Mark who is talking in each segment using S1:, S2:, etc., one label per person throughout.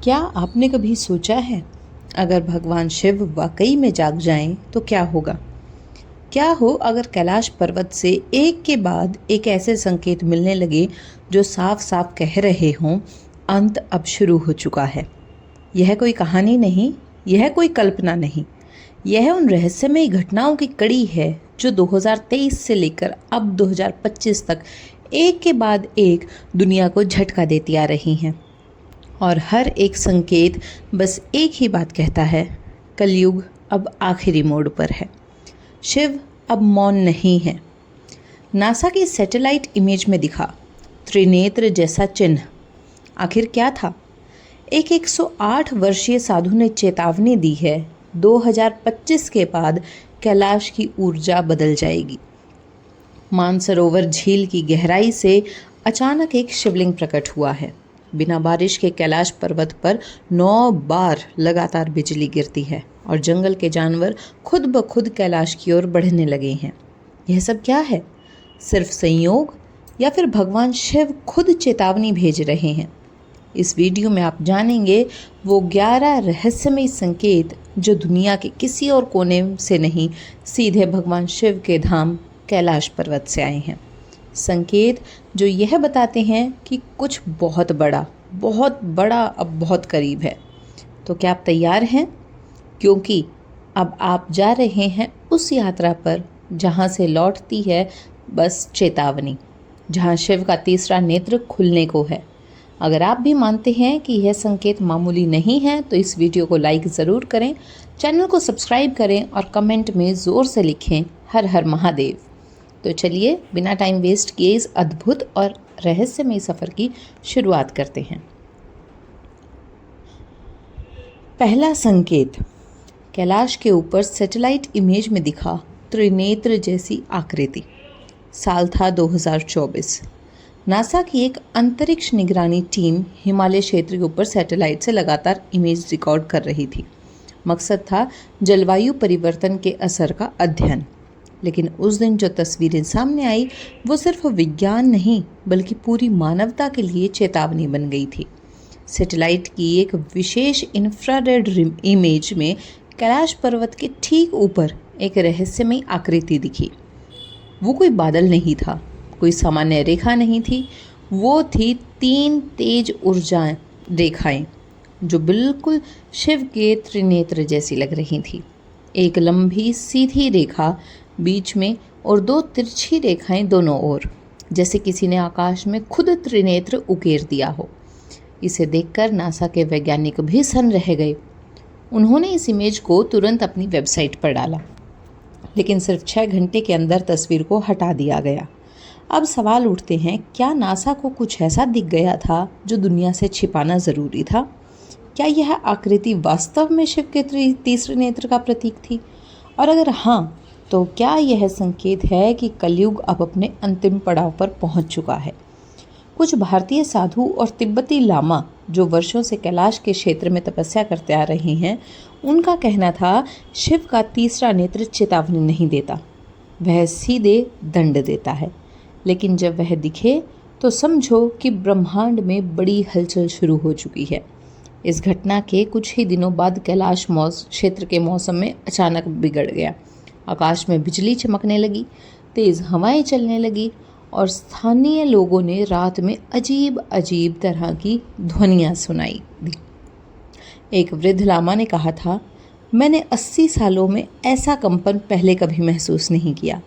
S1: क्या आपने कभी सोचा है, अगर भगवान शिव वाकई में जाग जाएं तो क्या होगा? क्या हो अगर कैलाश पर्वत से एक के बाद एक ऐसे संकेत मिलने लगे जो साफ साफ कह रहे हों, अंत अब शुरू हो चुका है। यह कोई कहानी नहीं, यह कोई कल्पना नहीं, यह उन रहस्यमयी घटनाओं की कड़ी है जो 2023 से लेकर अब 2025 तक एक के बाद एक दुनिया को झटका देती आ रही हैं। और हर एक संकेत बस एक ही बात कहता है, कलयुग अब आखिरी मोड़ पर है। शिव अब मौन नहीं है। नासा की सैटेलाइट इमेज में दिखा त्रिनेत्र जैसा चिन्ह आखिर क्या था? एक 108 वर्षीय साधु ने चेतावनी दी है, 2025 के बाद कैलाश की ऊर्जा बदल जाएगी। मानसरोवर झील की गहराई से अचानक एक शिवलिंग प्रकट हुआ है। बिना बारिश के कैलाश पर्वत पर 9 बार लगातार बिजली गिरती है और जंगल के जानवर खुद ब खुद कैलाश की ओर बढ़ने लगे हैं। यह सब क्या है? सिर्फ संयोग या फिर भगवान शिव खुद चेतावनी भेज रहे हैं? इस वीडियो में आप जानेंगे वो 11 रहस्यमय संकेत जो दुनिया के किसी और कोने से नहीं, सीधे भगवान शिव के धाम कैलाश पर्वत से आए हैं। संकेत जो यह बताते हैं कि कुछ बहुत बड़ा अब बहुत करीब है। तो क्या आप तैयार हैं? क्योंकि अब आप जा रहे हैं उस यात्रा पर जहां से लौटती है बस चेतावनी, जहां शिव का तीसरा नेत्र खुलने को है। अगर आप भी मानते हैं कि यह संकेत मामूली नहीं है तो इस वीडियो को लाइक ज़रूर करें, चैनल को सब्सक्राइब करें और कमेंट में ज़ोर से लिखें हर हर महादेव। तो चलिए बिना टाइम वेस्ट किए इस अद्भुत और रहस्यमय सफ़र की शुरुआत करते हैं। पहला संकेत, कैलाश के ऊपर सैटेलाइट इमेज में दिखा त्रिनेत्र जैसी आकृति। साल था 2024। नासा की एक अंतरिक्ष निगरानी टीम हिमालय क्षेत्र के ऊपर सैटेलाइट से लगातार इमेज रिकॉर्ड कर रही थी। मकसद था जलवायु परिवर्तन के असर का अध्ययन। लेकिन उस दिन जो तस्वीरें सामने आई वो सिर्फ विज्ञान नहीं बल्कि पूरी मानवता के लिए चेतावनी बन गई थी। सैटेलाइट की एक विशेष इंफ्रारेड इमेज में कैलाश पर्वत के ठीक ऊपर एक रहस्यमयी आकृति दिखी। वो कोई बादल नहीं था, कोई सामान्य रेखा नहीं थी, वो थी 3 तेज ऊर्जा रेखाएं जो बिल्कुल शिव के त्रिनेत्र जैसी लग रही थी। एक लंबी सीधी रेखा बीच में और 2 तिरछी रेखाएं दोनों ओर, जैसे किसी ने आकाश में खुद त्रिनेत्र उकेर दिया हो। इसे देखकर नासा के वैज्ञानिक भी सन्न रह गए। उन्होंने इस इमेज को तुरंत अपनी वेबसाइट पर डाला, लेकिन सिर्फ 6 घंटे के अंदर तस्वीर को हटा दिया गया। अब सवाल उठते हैं, क्या नासा को कुछ ऐसा दिख गया था जो दुनिया से छिपाना ज़रूरी था? क्या यह आकृति वास्तव में शिव के तीसरे नेत्र का प्रतीक थी? और अगर हाँ, तो क्या यह संकेत है कि कलयुग अब अपने अंतिम पड़ाव पर पहुंच चुका है? कुछ भारतीय साधु और तिब्बती लामा जो वर्षों से कैलाश के क्षेत्र में तपस्या करते आ रहे हैं, उनका कहना था शिव का तीसरा नेत्र चेतावनी नहीं देता, वह सीधे दंड देता है। लेकिन जब वह दिखे तो समझो कि ब्रह्मांड में बड़ी हलचल शुरू हो चुकी है। इस घटना के कुछ ही दिनों बाद कैलाश क्षेत्र के मौसम में अचानक बिगड़ गया। आकाश में बिजली चमकने लगी, तेज़ हवाएं चलने लगी और स्थानीय लोगों ने रात में अजीब अजीब तरह की ध्वनियाँ सुनाई दी। एक वृद्ध लामा ने कहा था, मैंने 80 सालों में ऐसा कंपन पहले कभी महसूस नहीं किया।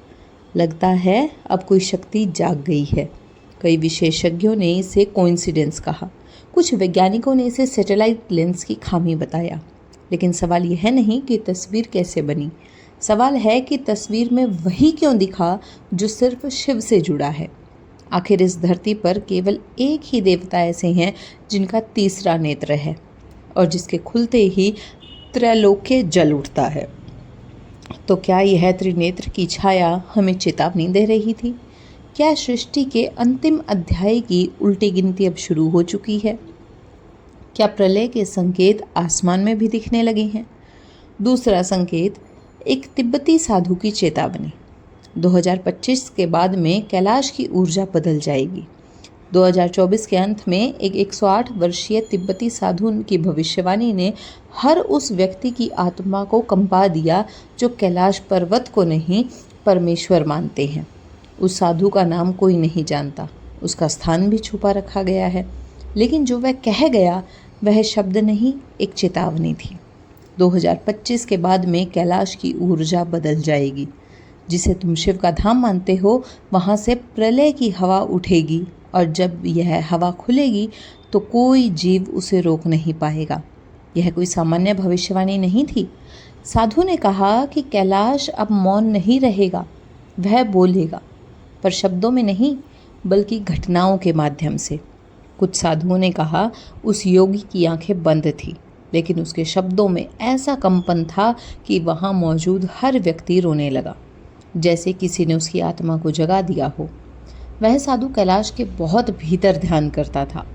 S1: लगता है अब कोई शक्ति जाग गई है। कई विशेषज्ञों ने इसे कोइंसिडेंस कहा, कुछ वैज्ञानिकों ने इसे सैटेलाइट लेंस की खामी बताया। लेकिन सवाल यह नहीं कि तस्वीर कैसे बनी, सवाल है कि तस्वीर में वही क्यों दिखा जो सिर्फ शिव से जुड़ा है। आखिर इस धरती पर केवल एक ही देवता ऐसे हैं जिनका तीसरा नेत्र है और जिसके खुलते ही त्रैलोक्य जल उठता है। तो क्या यह त्रिनेत्र की छाया हमें चेतावनी दे रही थी? क्या सृष्टि के अंतिम अध्याय की उल्टी गिनती अब शुरू हो चुकी है? क्या प्रलय के संकेत आसमान में भी दिखने लगे हैं? दूसरा संकेत, एक तिब्बती साधु की चेतावनी, 2025 के बाद में कैलाश की ऊर्जा बदल जाएगी। 2024 के अंत में एक 108 वर्षीय तिब्बती साधु की भविष्यवाणी ने हर उस व्यक्ति की आत्मा को कंपा दिया जो कैलाश पर्वत को नहीं परमेश्वर मानते हैं। उस साधु का नाम कोई नहीं जानता, उसका स्थान भी छुपा रखा गया है, लेकिन जो वह कह गया वह शब्द नहीं, एक चेतावनी थी। 2025 के बाद में कैलाश की ऊर्जा बदल जाएगी। जिसे तुम शिव का धाम मानते हो, वहाँ से प्रलय की हवा उठेगी और जब यह हवा खुलेगी तो कोई जीव उसे रोक नहीं पाएगा। यह कोई सामान्य भविष्यवाणी नहीं थी। साधु ने कहा कि कैलाश अब मौन नहीं रहेगा, वह बोलेगा, पर शब्दों में नहीं बल्कि घटनाओं के माध्यम से। कुछ साधुओं ने कहा उस योगी की आंखें बंद थी, लेकिन उसके शब्दों में ऐसा कंपन था कि वहाँ मौजूद हर व्यक्ति रोने लगा, जैसे किसी ने उसकी आत्मा को जगा दिया हो। वह साधु कैलाश के बहुत भीतर ध्यान करता था,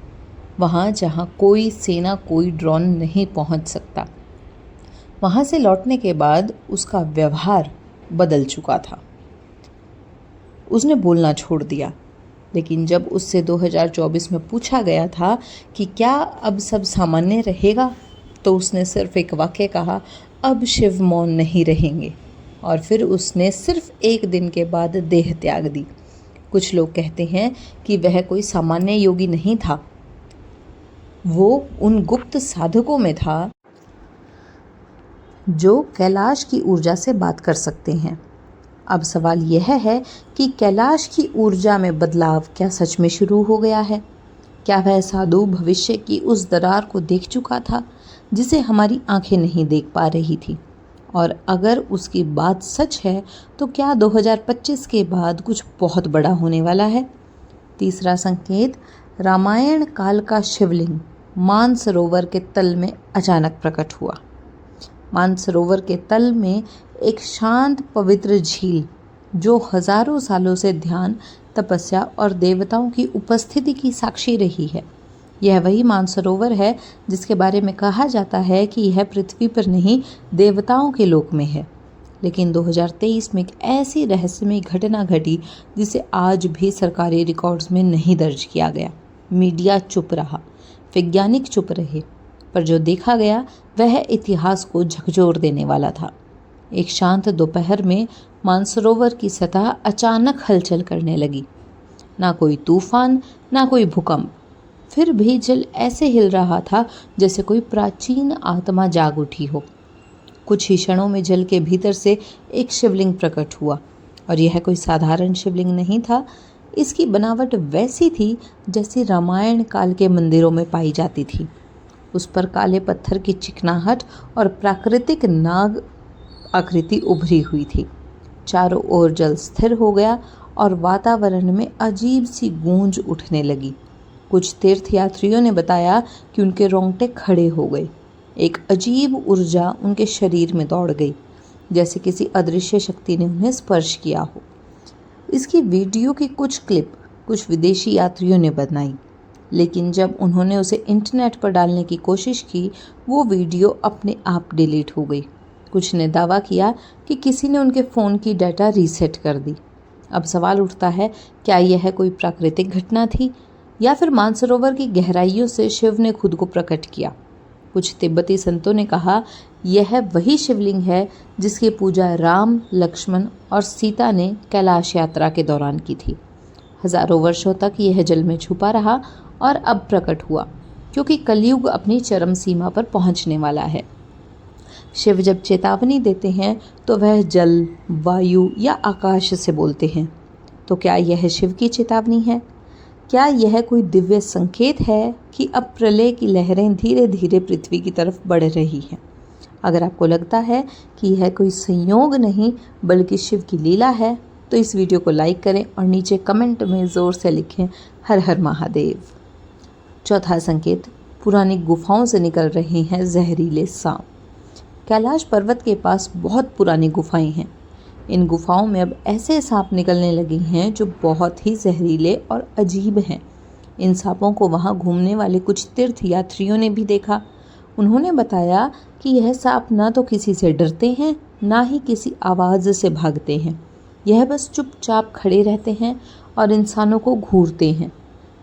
S1: वहाँ जहाँ कोई सेना, कोई ड्रोन नहीं पहुँच सकता। वहाँ से लौटने के बाद उसका व्यवहार बदल चुका था। उसने बोलना छोड़ दिया, लेकिन जब उससे 2024 में पूछा गया था कि क्या अब सब सामान्य रहेगा, तो उसने सिर्फ एक वाक्य कहा, अब शिव मौन नहीं रहेंगे। और फिर उसने सिर्फ एक दिन के बाद देह त्याग दी। कुछ लोग कहते हैं कि वह कोई सामान्य योगी नहीं था, वो उन गुप्त साधकों में था जो कैलाश की ऊर्जा से बात कर सकते हैं। अब सवाल यह है कि कैलाश की ऊर्जा में बदलाव क्या सच में शुरू हो गया है? क्या वह साधु भविष्य की उस दरार को देख चुका था जिसे हमारी आंखें नहीं देख पा रही थी? और अगर उसकी बात सच है तो क्या 2025 के बाद कुछ बहुत बड़ा होने वाला है? तीसरा संकेत, रामायण काल का शिवलिंग मानसरोवर के तल में अचानक प्रकट हुआ। मानसरोवर के तल में एक शांत पवित्र झील जो हजारों सालों से ध्यान, तपस्या और देवताओं की उपस्थिति की साक्षी रही है। यह वही मानसरोवर है जिसके बारे में कहा जाता है कि यह पृथ्वी पर नहीं, देवताओं के लोक में है। लेकिन 2023 में एक ऐसी रहस्यमय घटना घटी जिसे आज भी सरकारी रिकॉर्ड्स में नहीं दर्ज किया गया। मीडिया चुप रहा, वैज्ञानिक चुप रहे, पर जो देखा गया वह इतिहास को झकझोर देने वाला था। एक शांत दोपहर में मानसरोवर की सतह अचानक हलचल करने लगी। ना कोई तूफान, ना कोई भूकंप, फिर भी जल ऐसे हिल रहा था जैसे कोई प्राचीन आत्मा जाग उठी हो। कुछ ही क्षणों में जल के भीतर से एक शिवलिंग प्रकट हुआ, और यह कोई साधारण शिवलिंग नहीं था। इसकी बनावट वैसी थी जैसी रामायण काल के मंदिरों में पाई जाती थी। उस पर काले पत्थर की चिकनाहट और प्राकृतिक नाग आकृति उभरी हुई थी। चारों ओर जल स्थिर हो गया और वातावरण में अजीब सी गूंज उठने लगी। कुछ तीर्थयात्रियों ने बताया कि उनके रोंगटे खड़े हो गए। एक अजीब ऊर्जा उनके शरीर में दौड़ गई, जैसे किसी अदृश्य शक्ति ने उन्हें स्पर्श किया हो। इसकी वीडियो की कुछ क्लिप कुछ विदेशी यात्रियों ने बनाई, लेकिन जब उन्होंने उसे इंटरनेट पर डालने की कोशिश की, वो वीडियो अपने आप डिलीट हो गई। कुछ ने दावा किया कि किसी ने उनके फ़ोन की डाटा रीसेट कर दी। अब सवाल उठता है, क्या यह कोई प्राकृतिक घटना थी या फिर मानसरोवर की गहराइयों से शिव ने खुद को प्रकट किया? कुछ तिब्बती संतों ने कहा यह वही शिवलिंग है जिसकी पूजा राम, लक्ष्मण और सीता ने कैलाश यात्रा के दौरान की थी। हजारों वर्षों तक यह जल में छुपा रहा और अब प्रकट हुआ, क्योंकि कलयुग अपनी चरम सीमा पर पहुंचने वाला है। शिव जब चेतावनी देते हैं तो वह जल, वायु या आकाश से बोलते हैं। तो क्या यह शिव की चेतावनी है? क्या यह कोई दिव्य संकेत है कि अब प्रलय की लहरें धीरे धीरे पृथ्वी की तरफ बढ़ रही हैं? अगर आपको लगता है कि यह कोई संयोग नहीं बल्कि शिव की लीला है, तो इस वीडियो को लाइक करें और नीचे कमेंट में ज़ोर से लिखें हर हर महादेव। चौथा संकेत, पुरानी गुफाओं से निकल रहे हैं जहरीले सांप। कैलाश पर्वत के पास बहुत पुरानी गुफाएं हैं। इन गुफाओं में अब ऐसे सांप निकलने लगे हैं जो बहुत ही जहरीले और अजीब हैं। इन सांपों को वहां घूमने वाले कुछ तीर्थ यात्रियों ने भी देखा। उन्होंने बताया कि यह सांप ना तो किसी से डरते हैं, ना ही किसी आवाज़ से भागते हैं। यह बस चुपचाप खड़े रहते हैं और इंसानों को घूरते हैं।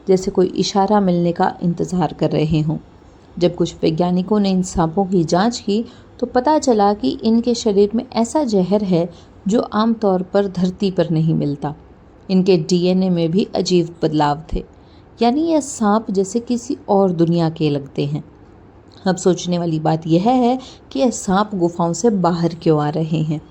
S1: जैसे कोई इशारा मिलने का इंतज़ार कर रहे हों। जब कुछ वैज्ञानिकों ने इन सांपों की जांच की तो पता चला कि इनके शरीर में ऐसा जहर है जो आमतौर पर धरती पर नहीं मिलता। इनके डीएनए में भी अजीब बदलाव थे, यानी यह सांप जैसे किसी और दुनिया के लगते हैं। अब सोचने वाली बात यह है कि यह सांप गुफाओं से बाहर क्यों आ रहे हैं।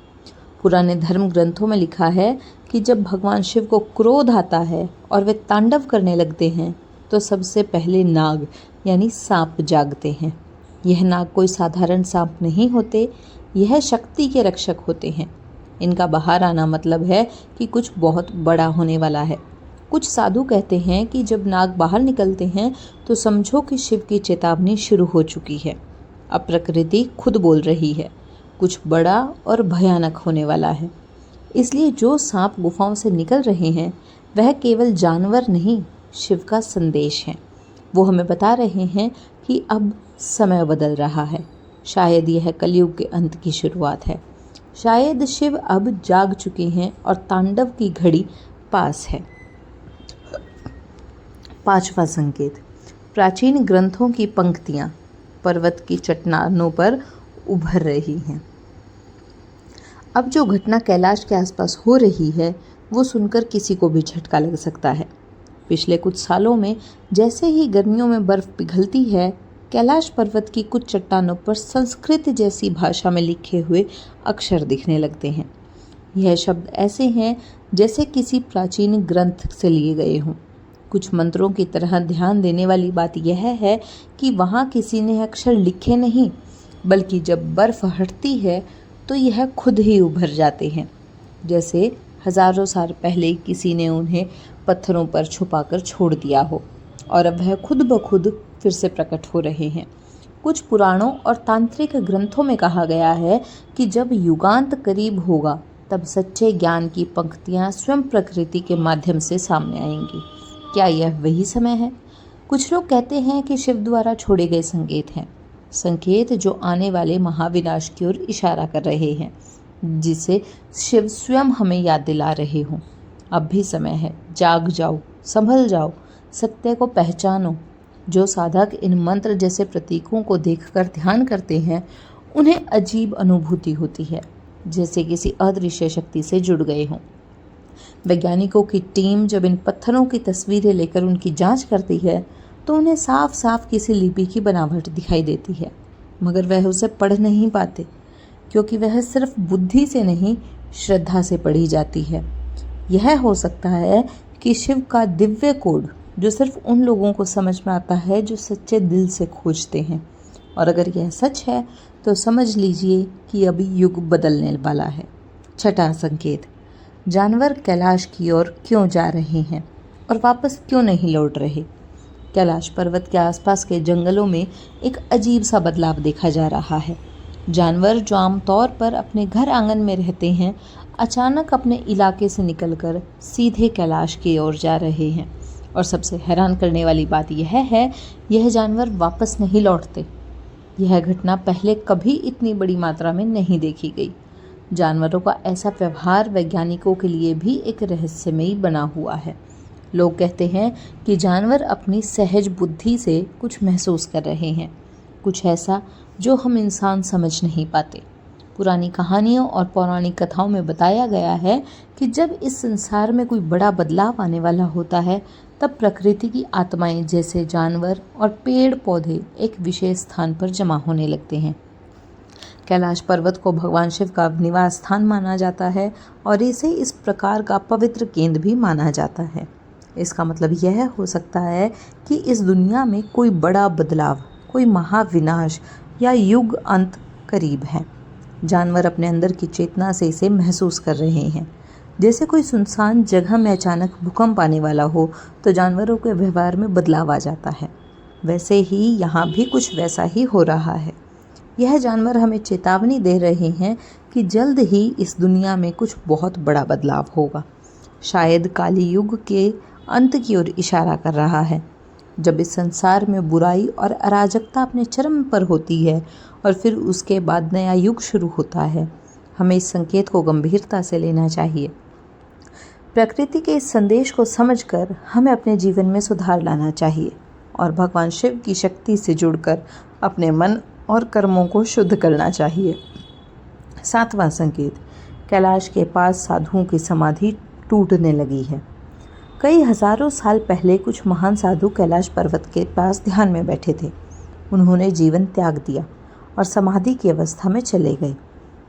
S1: पुराने धर्म ग्रंथों में लिखा है कि जब भगवान शिव को क्रोध आता है और वे तांडव करने लगते हैं तो सबसे पहले नाग यानी सांप जागते हैं। यह नाग कोई साधारण सांप नहीं होते, यह शक्ति के रक्षक होते हैं। इनका बाहर आना मतलब है कि कुछ बहुत बड़ा होने वाला है। कुछ साधु कहते हैं कि जब नाग बाहर निकलते हैं तो समझो कि शिव की चेतावनी शुरू हो चुकी है। अब प्रकृति खुद बोल रही है, कुछ बड़ा और भयानक होने वाला है। इसलिए जो सांप गुफाओं से निकल रहे हैं वह केवल जानवर नहीं, शिव का संदेश है। वो हमें बता रहे हैं कि अब समय बदल रहा है। शायद यह कलयुग के अंत की शुरुआत है। शायद शिव अब जाग चुके हैं और तांडव की घड़ी पास है। 5वां संकेत, प्राचीन ग्रंथों की पंक्तियां पर्वत की चट्टानों पर उभर रही हैं। अब जो घटना कैलाश के आसपास हो रही है वो सुनकर किसी को भी झटका लग सकता है। पिछले कुछ सालों में जैसे ही गर्मियों में बर्फ पिघलती है, कैलाश पर्वत की कुछ चट्टानों पर संस्कृत जैसी भाषा में लिखे हुए अक्षर दिखने लगते हैं। यह शब्द ऐसे हैं जैसे किसी प्राचीन ग्रंथ से लिए गए हों। कुछ मंत्रों की तरह ध्यान देने वाली बात यह है कि वहाँ किसी ने अक्षर लिखे नहीं, बल्कि जब बर्फ हटती है तो यह खुद ही उभर जाते हैं, जैसे हजारों साल पहले किसी ने उन्हें पत्थरों पर छुपाकर छोड़ दिया हो और अब वह खुद ब खुद फिर से प्रकट हो रहे हैं। कुछ पुराणों और तांत्रिक ग्रंथों में कहा गया है कि जब युगांत करीब होगा तब सच्चे ज्ञान की पंक्तियां स्वयं प्रकृति के माध्यम से सामने आएंगी। क्या यह वही समय है? कुछ लोग कहते हैं कि शिव द्वारा छोड़े गए संकेत हैं, संकेत जो आने वाले महाविनाश की ओर इशारा कर रहे हैं, जिसे शिव स्वयं हमें याद दिला रहे हों। अब भी समय है, जाग जाओ, संभल जाओ, सत्य को पहचानो। जो साधक इन मंत्र जैसे प्रतीकों को देखकर ध्यान करते हैं उन्हें अजीब अनुभूति होती है, जैसे किसी अदृश्य शक्ति से जुड़ गए हों। वैज्ञानिकों की टीम जब इन पत्थरों की तस्वीरें लेकर उनकी जांच करती है तो उन्हें साफ साफ किसी लिपि की बनावट दिखाई देती है, मगर वह उसे पढ़ नहीं पाते, क्योंकि वह सिर्फ बुद्धि से नहीं, श्रद्धा से पढ़ी जाती है। यह हो सकता है कि शिव का दिव्य कोड जो सिर्फ उन लोगों को समझ में आता है जो सच्चे दिल से खोजते हैं। और अगर यह सच है तो समझ लीजिए कि अभी युग बदलने वाला है। 6वां संकेत, जानवर कैलाश की ओर क्यों जा रहे हैं और वापस क्यों नहीं लौट रहे। कैलाश पर्वत के आसपास के जंगलों में एक अजीब सा बदलाव देखा जा रहा है। जानवर जो आमतौर पर अपने घर आंगन में रहते हैं, अचानक अपने इलाके से निकलकर सीधे कैलाश की ओर जा रहे हैं। और सबसे हैरान करने वाली बात यह है, यह जानवर वापस नहीं लौटते। यह घटना पहले कभी इतनी बड़ी मात्रा में नहीं देखी गई। जानवरों का ऐसा व्यवहार वैज्ञानिकों के लिए भी एक रहस्यमयी बना हुआ है। लोग कहते हैं कि जानवर अपनी सहज बुद्धि से कुछ महसूस कर रहे हैं, कुछ ऐसा जो हम इंसान समझ नहीं पाते। पुरानी कहानियों और पौराणिक कथाओं में बताया गया है कि जब इस संसार में कोई बड़ा बदलाव आने वाला होता है तब प्रकृति की आत्माएं जैसे जानवर और पेड़ पौधे एक विशेष स्थान पर जमा होने लगते हैं। कैलाश पर्वत को भगवान शिव का निवास स्थान माना जाता है और इसे इस प्रकार का पवित्र केंद्र भी माना जाता है। इसका मतलब यह हो सकता है कि इस दुनिया में कोई बड़ा बदलाव, कोई महाविनाश या युग अंत करीब है। जानवर अपने अंदर की चेतना से इसे महसूस कर रहे हैं। जैसे कोई सुनसान जगह में अचानक भूकंप आने वाला हो तो जानवरों के व्यवहार में बदलाव आ जाता है, वैसे ही यहाँ भी कुछ वैसा ही हो रहा है। यह जानवर हमें चेतावनी दे रहे हैं कि जल्द ही इस दुनिया में कुछ बहुत बड़ा बदलाव होगा। शायद काली युग के अंत की ओर इशारा कर रहा है, जब इस संसार में बुराई और अराजकता अपने चरम पर होती है और फिर उसके बाद नया युग शुरू होता है। हमें इस संकेत को गंभीरता से लेना चाहिए। प्रकृति के इस संदेश को समझकर हमें अपने जीवन में सुधार लाना चाहिए और भगवान शिव की शक्ति से जुड़कर अपने मन और कर्मों को शुद्ध करना चाहिए। 7वां संकेत, कैलाश के पास साधुओं की समाधि टूटने लगी है। कई हजारों साल पहले कुछ महान साधु कैलाश पर्वत के पास ध्यान में बैठे थे। उन्होंने जीवन त्याग दिया और समाधि की अवस्था में चले गए,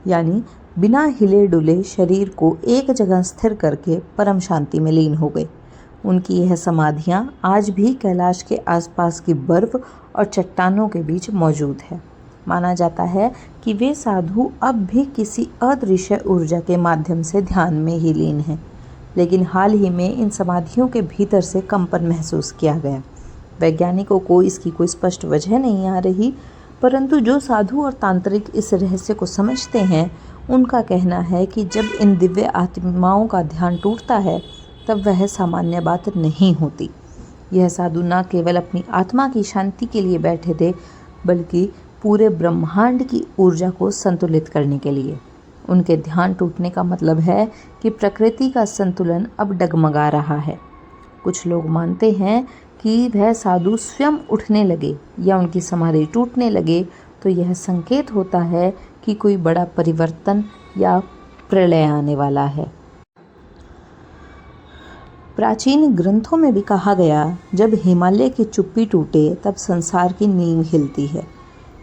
S1: यानी बिना हिले डुले शरीर को एक जगह स्थिर करके परम शांति में लीन हो गए। उनकी यह समाधियाँ आज भी कैलाश के आसपास की बर्फ और चट्टानों के बीच मौजूद है। माना जाता है कि वे साधु अब भी किसी अदृश्य ऊर्जा के माध्यम से ध्यान में ही लीन हैं, लेकिन हाल ही में इन समाधियों के भीतर से कंपन महसूस किया गया। वैज्ञानिकों को इसकी कोई स्पष्ट वजह नहीं आ रही, परंतु जो साधु और तांत्रिक इस रहस्य को समझते हैं उनका कहना है कि जब इन दिव्य आत्माओं का ध्यान टूटता है तब वह सामान्य बात नहीं होती। यह साधु न केवल अपनी आत्मा की शांति के लिए बैठे थे, बल्कि पूरे ब्रह्मांड की ऊर्जा को संतुलित करने के लिए। उनके ध्यान टूटने का मतलब है कि प्रकृति का संतुलन अब डगमगा रहा है। कुछ लोग मानते हैं कि वह साधु स्वयं उठने लगे या उनकी समाधि टूटने लगे तो यह संकेत होता है कि कोई बड़ा परिवर्तन या प्रलय आने वाला है। प्राचीन ग्रंथों में भी कहा गया, जब हिमालय की चुप्पी टूटे तब संसार की नींव हिलती है।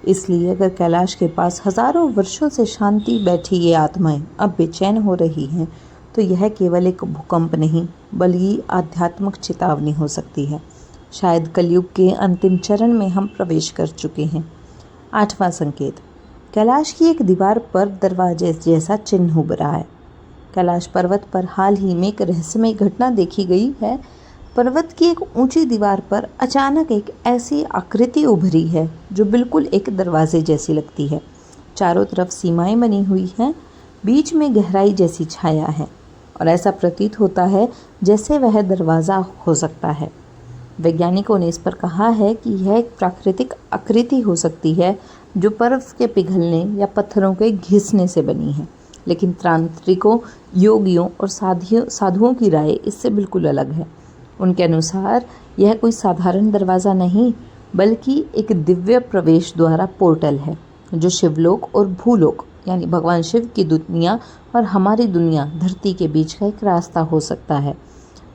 S1: इसलिए अगर कैलाश के पास हजारों वर्षों से शांति बैठी ये आत्माएं अब बेचैन हो रही हैं, तो यह केवल एक भूकंप नहीं बल्कि आध्यात्मिक चेतावनी हो सकती है। शायद कलयुग के अंतिम चरण में हम प्रवेश कर चुके हैं। 8वां संकेत, कैलाश की एक दीवार पर दरवाजे जैसा चिन्ह उभरा है। कैलाश पर्वत पर हाल ही में एक रहस्यमय घटना देखी गई है। पर्वत की एक ऊंची दीवार पर अचानक एक ऐसी आकृति उभरी है जो बिल्कुल एक दरवाजे जैसी लगती है। चारों तरफ सीमाएं बनी हुई हैं, बीच में गहराई जैसी छाया है और ऐसा प्रतीत होता है जैसे वह दरवाज़ा हो सकता है। वैज्ञानिकों ने इस पर कहा है कि यह एक प्राकृतिक आकृति हो सकती है जो बर्फ के पिघलने या पत्थरों के घिसने से बनी है, लेकिन तांत्रिकों, योगियों और साधुओं की राय इससे बिल्कुल अलग है। उनके अनुसार यह कोई साधारण दरवाज़ा नहीं बल्कि एक दिव्य प्रवेश द्वारा पोर्टल है जो शिवलोक और भूलोक यानी भगवान शिव की दुनिया और हमारी दुनिया धरती के बीच का एक रास्ता हो सकता है।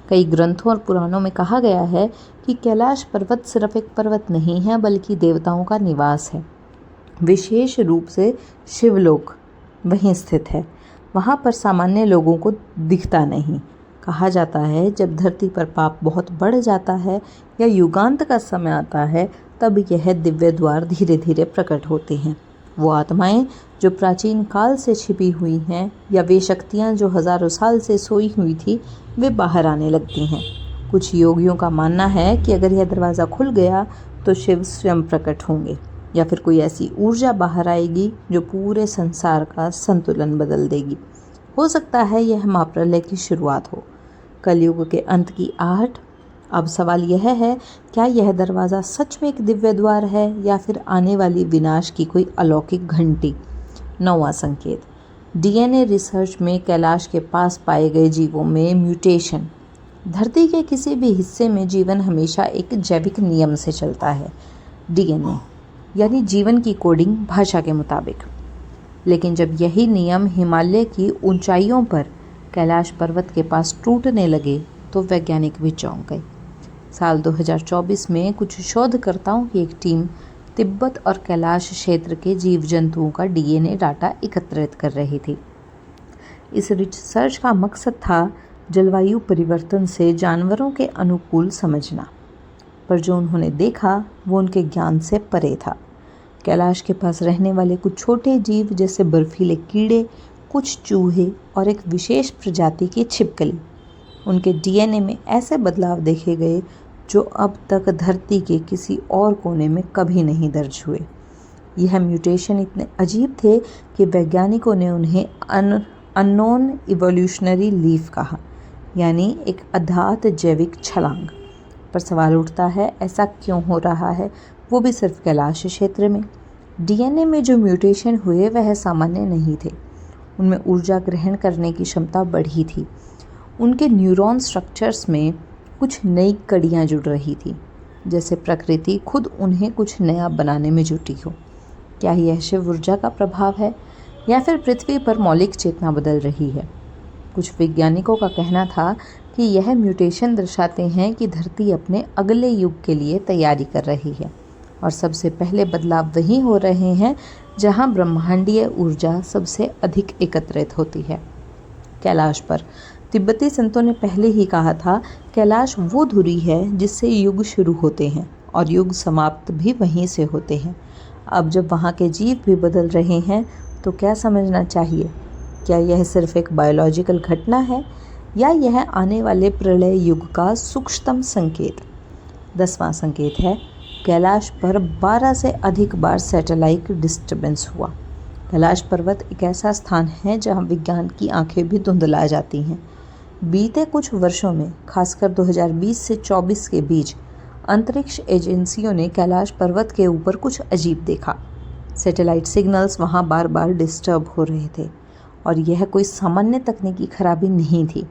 S1: कई ग्रंथों और पुराणों में कहा गया है कि कैलाश पर्वत सिर्फ एक पर्वत नहीं है बल्कि देवताओं का निवास है। विशेष रूप से शिवलोक वहीं स्थित है। वहाँ पर सामान्य लोगों को दिखता नहीं। कहा जाता है जब धरती पर पाप बहुत बढ़ जाता है या युगांत का समय आता है तब यह दिव्य द्वार धीरे धीरे प्रकट होते हैं। वो आत्माएं जो प्राचीन काल से छिपी हुई हैं या वे शक्तियाँ जो हजारों साल से सोई हुई थी वे बाहर आने लगती हैं। कुछ योगियों का मानना है कि अगर यह दरवाज़ा खुल गया तो शिव स्वयं प्रकट होंगे या फिर कोई ऐसी ऊर्जा बाहर आएगी जो पूरे संसार का संतुलन बदल देगी। हो सकता है यह महाप्रलय की शुरुआत हो, कलयुग के अंत की आहट। अब सवाल यह है, क्या यह दरवाज़ा सच में एक दिव्य द्वार है या फिर आने वाली विनाश की कोई अलौकिक घंटी। 9वां संकेत, डीएनए रिसर्च में कैलाश के पास पाए गए जीवों में म्यूटेशन। धरती के किसी भी हिस्से में जीवन हमेशा एक जैविक नियम से चलता है, डीएनए यानी जीवन की कोडिंग भाषा के मुताबिक। लेकिन जब यही नियम हिमालय की ऊंचाइयों पर कैलाश पर्वत के पास टूटने लगे तो वैज्ञानिक भी चौंक गए। साल 2024 में कुछ शोधकर्ताओं की एक टीम तिब्बत और कैलाश क्षेत्र के जीव जंतुओं का डीएनए डाटा एकत्रित कर रही थी। इस रिसर्च का मकसद था जलवायु परिवर्तन से जानवरों के अनुकूल समझना, पर जो उन्होंने देखा वो उनके ज्ञान से परे था। कैलाश के पास रहने वाले कुछ छोटे जीव जैसे बर्फीले कीड़े, कुछ चूहे और एक विशेष प्रजाति की छिपकली, उनके डीएनए में ऐसे बदलाव देखे गए जो अब तक धरती के किसी और कोने में कभी नहीं दर्ज हुए। यह म्यूटेशन इतने अजीब थे कि वैज्ञानिकों ने उन्हें अननोन इवोल्यूशनरी लीफ कहा, यानी एक अज्ञात जैविक छलांग। पर सवाल उठता है, ऐसा क्यों हो रहा है, वो भी सिर्फ कैलाश क्षेत्र में। डीएनए में जो म्यूटेशन हुए वह सामान्य नहीं थे, उनमें ऊर्जा ग्रहण करने की क्षमता बढ़ी थी। उनके न्यूरॉन स्ट्रक्चर्स में कुछ नई कड़ियाँ जुड़ रही थी, जैसे प्रकृति खुद उन्हें कुछ नया बनाने में जुटी हो। क्या यह शिव ऊर्जा का प्रभाव है या फिर पृथ्वी पर मौलिक चेतना बदल रही है? कुछ वैज्ञानिकों का कहना था कि यह म्यूटेशन दर्शाते हैं कि धरती अपने अगले युग के लिए तैयारी कर रही है और सबसे पहले बदलाव वहीं हो रहे हैं जहां ब्रह्मांडीय ऊर्जा सबसे अधिक एकत्रित होती है। कैलाश पर तिब्बती संतों ने पहले ही कहा था, कैलाश वो धुरी है जिससे युग शुरू होते हैं और युग समाप्त भी वहीं से होते हैं। अब जब वहाँ के जीव भी बदल रहे हैं तो क्या समझना चाहिए? क्या यह सिर्फ एक बायोलॉजिकल घटना है या यह आने वाले प्रलय युग का सूक्ष्मतम संकेत? 10वां संकेत है, कैलाश पर 12 से अधिक बार सैटेलाइट डिस्टर्बेंस हुआ। कैलाश पर्वत एक ऐसा स्थान है जहां विज्ञान की आंखें भी धुंधला जाती हैं। बीते कुछ वर्षों में, खासकर 2020 से 24 के बीच, अंतरिक्ष एजेंसियों ने कैलाश पर्वत के ऊपर कुछ अजीब देखा। सैटेलाइट सिग्नल्स वहां बार बार डिस्टर्ब हो रहे थे और यह कोई सामान्य तकनीकी खराबी नहीं थी।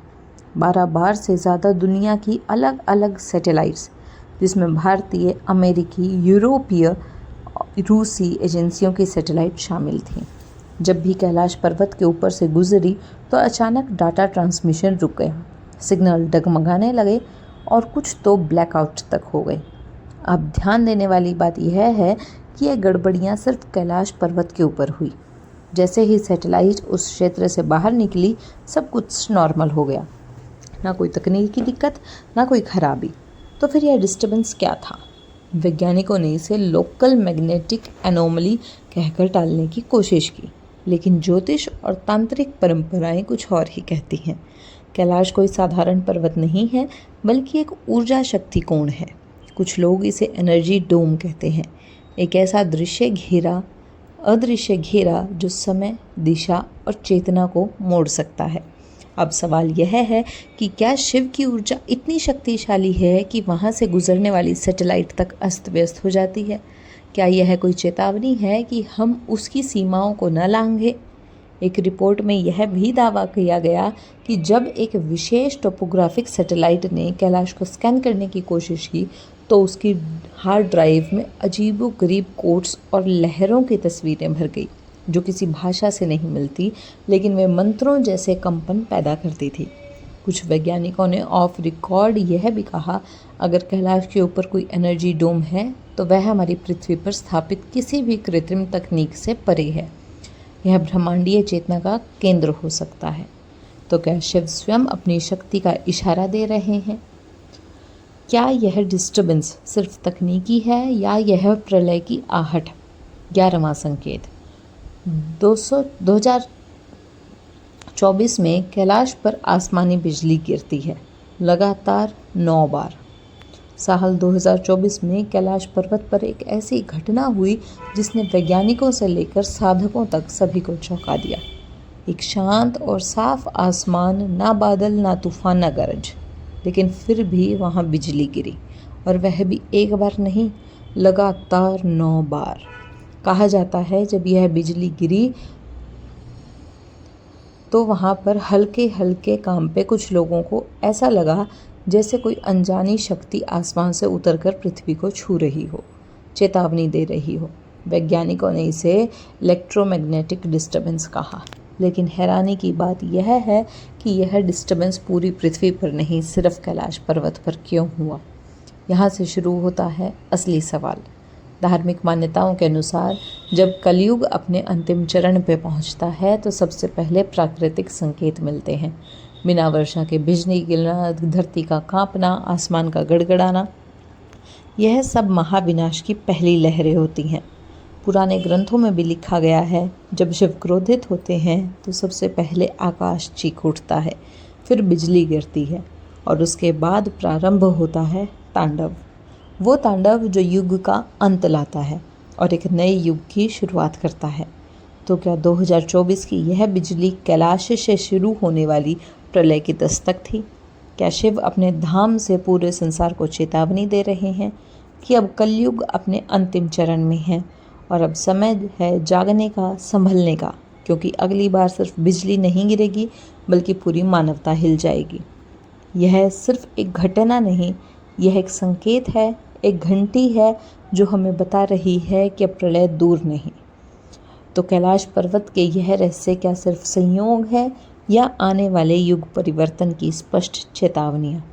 S1: 12 बार से ज़्यादा दुनिया की अलग अलग सैटेलाइट्स, जिसमें भारतीय, अमेरिकी, यूरोपीय, रूसी एजेंसियों की सैटेलाइट शामिल थीं, जब भी कैलाश पर्वत के ऊपर से गुजरी तो अचानक डाटा ट्रांसमिशन रुक गया, सिग्नल डगमगाने लगे और कुछ तो ब्लैकआउट तक हो गए। अब ध्यान देने वाली बात यह है कि ये गड़बड़ियाँ सिर्फ कैलाश पर्वत के ऊपर हुई। जैसे ही सैटेलाइट उस क्षेत्र से बाहर निकली, सब कुछ नॉर्मल हो गया। ना कोई तकनीकी दिक्कत, ना कोई खराबी। तो फिर यह डिस्टर्बेंस क्या था? वैज्ञानिकों ने इसे लोकल मैग्नेटिक एनोमली कहकर टालने की कोशिश की, लेकिन ज्योतिष और तांत्रिक परंपराएं कुछ और ही कहती हैं। कैलाश कोई साधारण पर्वत नहीं है, बल्कि एक ऊर्जा शक्ति कोण है। कुछ लोग इसे एनर्जी डोम कहते हैं, एक ऐसा अदृश्य घेरा जो समय, दिशा और चेतना को मोड़ सकता है। अब सवाल यह है कि क्या शिव की ऊर्जा इतनी शक्तिशाली है कि वहाँ से गुजरने वाली सैटेलाइट तक अस्त व्यस्त हो जाती है? क्या यह कोई चेतावनी है कि हम उसकी सीमाओं को न लांघें? एक रिपोर्ट में यह भी दावा किया गया कि जब एक विशेष टोपोग्राफिक सैटेलाइट ने कैलाश को स्कैन करने की कोशिश की तो उसकी हार्ड ड्राइव में अजीबोगरीब कोड्स और लहरों की तस्वीरें भर गई, जो किसी भाषा से नहीं मिलती, लेकिन वे मंत्रों जैसे कंपन पैदा करती थी। कुछ वैज्ञानिकों ने ऑफ रिकॉर्ड यह भी कहा, अगर कैलाश के ऊपर कोई एनर्जी डोम है तो वह हमारी पृथ्वी पर स्थापित किसी भी कृत्रिम तकनीक से परे है। यह ब्रह्मांडीय चेतना का केंद्र हो सकता है। तो क्या शिव स्वयं अपनी शक्ति का इशारा दे रहे हैं? क्या यह डिस्टर्बेंस सिर्फ तकनीकी है या यह प्रलय की आहट? 11वां संकेत, 2024 में कैलाश पर आसमानी बिजली गिरती है, लगातार 9 बार। साल 2024 में कैलाश पर्वत पर एक ऐसी घटना हुई जिसने वैज्ञानिकों से लेकर साधकों तक सभी को चौंका दिया। एक शांत और साफ आसमान, ना बादल, ना तूफान, ना गरज, लेकिन फिर भी वहाँ बिजली गिरी, और वह भी एक बार नहीं, लगातार 9 बार। कहा जाता है जब यह बिजली गिरी तो वहाँ पर हल्के हल्के कांपे कुछ लोगों को ऐसा लगा जैसे कोई अनजानी शक्ति आसमान से उतरकर पृथ्वी को छू रही हो, चेतावनी दे रही हो। वैज्ञानिकों ने इसे इलेक्ट्रोमैग्नेटिक डिस्टर्बेंस कहा, लेकिन हैरानी की बात यह है कि यह डिस्टर्बेंस पूरी पृथ्वी पर नहीं, सिर्फ कैलाश पर्वत पर क्यों हुआ? यहाँ से शुरू होता है असली सवाल। धार्मिक मान्यताओं के अनुसार जब कलयुग अपने अंतिम चरण पर पहुँचता है तो सबसे पहले प्राकृतिक संकेत मिलते हैं। बिना वर्षा के बिजली गिरना, धरती का कांपना, आसमान का गड़गड़ाना, यह सब महाविनाश की पहली लहरें होती हैं। पुराने ग्रंथों में भी लिखा गया है, जब शिव क्रोधित होते हैं तो सबसे पहले आकाश चीख उठता है, फिर बिजली गिरती है और उसके बाद प्रारंभ होता है तांडव। वो तांडव जो युग का अंत लाता है और एक नए युग की शुरुआत करता है। तो क्या 2024 की यह बिजली कैलाश से शुरू होने वाली प्रलय की दस्तक थी? क्या शिव अपने धाम से पूरे संसार को चेतावनी दे रहे हैं कि अब कलयुग अपने अंतिम चरण में है और अब समय है जागने का, संभलने का, क्योंकि अगली बार सिर्फ बिजली नहीं गिरेगी बल्कि पूरी मानवता हिल जाएगी। यह सिर्फ एक घटना नहीं, यह एक संकेत है, एक घंटी है जो हमें बता रही है कि अब प्रलय दूर नहीं। तो कैलाश पर्वत के यह रहस्य क्या सिर्फ संयोग है या आने वाले युग परिवर्तन की स्पष्ट चेतावनियाँ?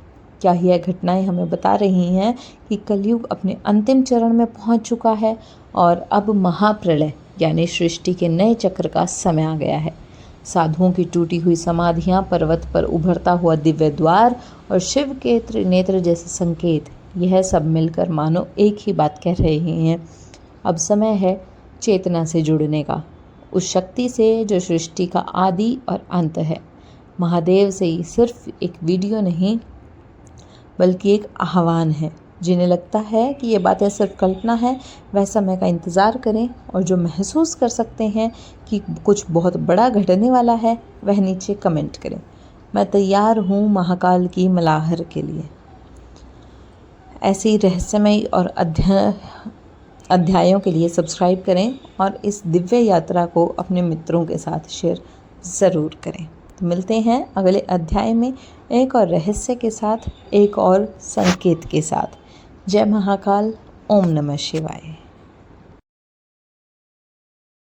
S1: क्या यह घटनाएं हमें बता रही हैं कि कलयुग अपने अंतिम चरण में पहुंच चुका है और अब महाप्रलय यानी सृष्टि के नए चक्र का समय आ गया है? साधुओं की टूटी हुई समाधियां, पर्वत पर उभरता हुआ दिव्य द्वार और शिव के त्रिनेत्र जैसे संकेत, यह सब मिलकर मानो एक ही बात कह रहे हैं। अब समय है चेतना से जुड़ने का, उस शक्ति से जो सृष्टि का आदि और अंत है। महादेव से ही सिर्फ एक वीडियो नहीं बल्कि एक आह्वान है। जिन्हें लगता है कि ये बातें सिर्फ कल्पना है, वह समय का इंतज़ार करें, और जो महसूस कर सकते हैं कि कुछ बहुत बड़ा घटने वाला है, वह नीचे कमेंट करें। मैं तैयार हूँ महाकाल की मलाहर के लिए। ऐसी रहस्यमयी और अध्यायों के लिए सब्सक्राइब करें और इस दिव्य यात्रा को अपने मित्रों के साथ शेयर ज़रूर करें। तो मिलते हैं अगले अध्याय में एक और रहस्य के साथ, एक और संकेत के साथ। जय महाकाल। ओम नमः शिवाय।